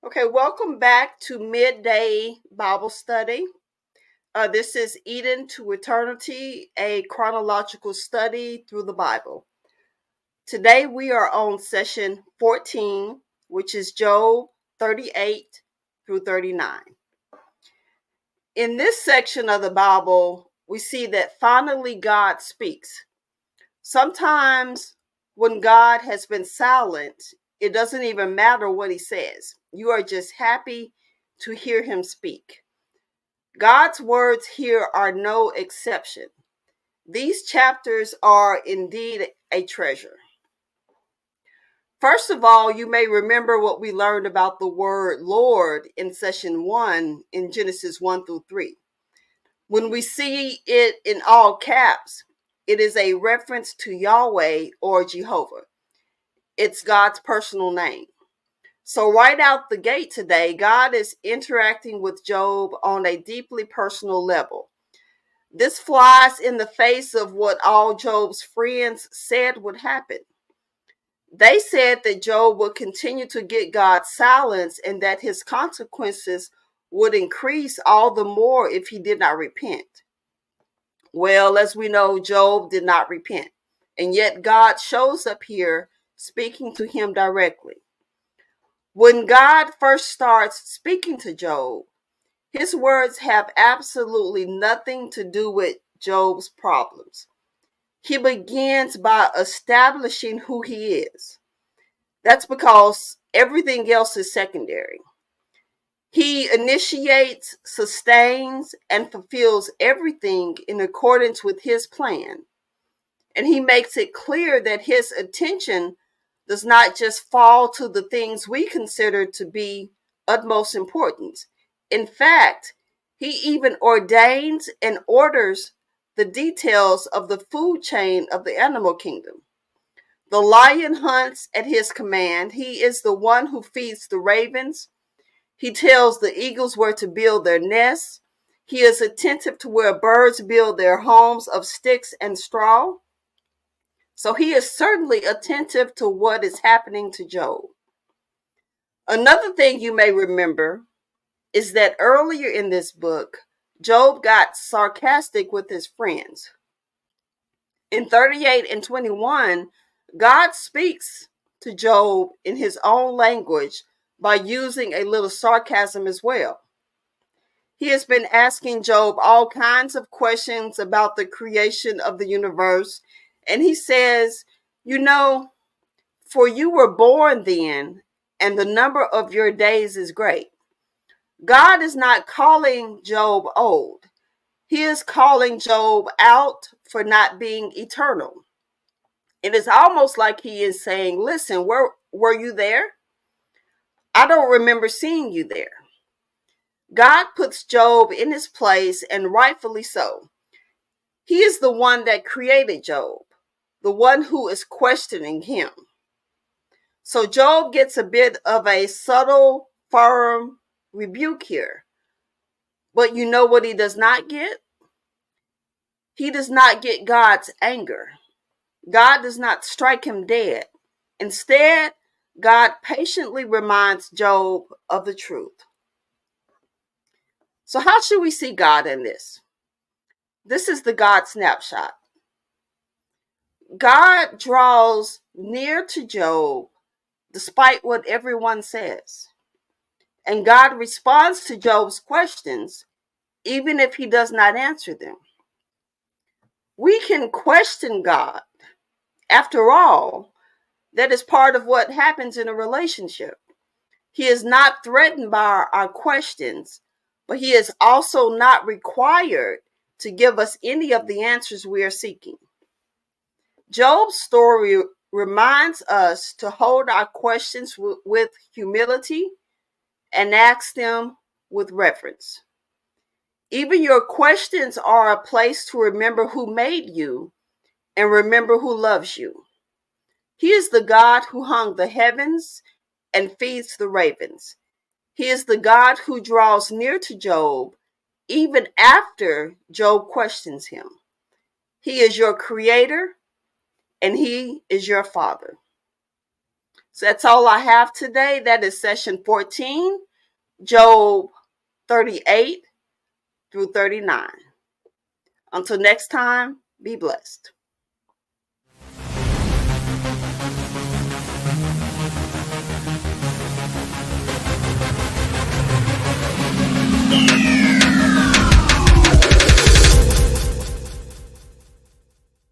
Okay, welcome back to Midday Bible Study. This is Eden to Eternity, a chronological study through the Bible. Today we are on session 14, which is Job 38 through 39. In this section of the Bible, we see that finally God speaks. Sometimes when God has been silent, it doesn't even matter what he says. You are just happy to hear him speak. God's words here are no exception. These chapters are indeed a treasure. First of all, you may remember what we learned about the word Lord in session 1 in Genesis 1 through 3. When we see it in all caps, it is a reference to Yahweh or Jehovah. It's God's personal name. So right out the gate today, God is interacting with Job on a deeply personal level. This flies in the face of what all Job's friends said would happen. They said that Job would continue to get God's silence and that his consequences would increase all the more if he did not repent. Well, as we know, Job did not repent. And yet God shows up here speaking to him directly. When God first starts speaking to Job, his words have absolutely nothing to do with Job's problems. He begins by establishing who he is. That's because everything else is secondary. He initiates, sustains, and fulfills everything in accordance with his plan. And he makes it clear that his attention does not just fall to the things we consider to be utmost importance. In fact, he even ordains and orders the details of the food chain of the animal kingdom. The lion hunts at his command. He is the one who feeds the ravens. He tells the eagles where to build their nests. He is attentive to where birds build their homes of sticks and straw. So he is certainly attentive to what is happening to Job. Another thing you may remember is that earlier in this book, Job got sarcastic with his friends. In 38 and 21, God speaks to Job in his own language by using a little sarcasm as well. He has been asking Job all kinds of questions about the creation of the universe, and he says, for you were born then, and the number of your days is great. God is not calling Job old. He is calling Job out for not being eternal. It is almost like he is saying, listen, were you there? I don't remember seeing you there. God puts Job in his place, and rightfully so. He is the one that created Job, the one who is questioning him. So Job gets a bit of a subtle, firm rebuke here. But you know what he does not get? He does not get God's anger. God does not strike him dead. Instead, God patiently reminds Job of the truth. So how should we see God in this? This is the God snapshot. God draws near to Job despite what everyone says. And God responds to Job's questions even if he does not answer them. We can question God. After all, that is part of what happens in a relationship. He is not threatened by our questions, but he is also not required to give us any of the answers we are seeking. Job's story reminds us to hold our questions with humility and ask them with reverence. Even your questions are a place to remember who made you and remember who loves you. He is the God who hung the heavens and feeds the ravens. He is the God who draws near to Job even after Job questions him. He is your creator and he is your father. So that's all I have today. That is session 14, Job 38 through 39. Until next time, be blessed.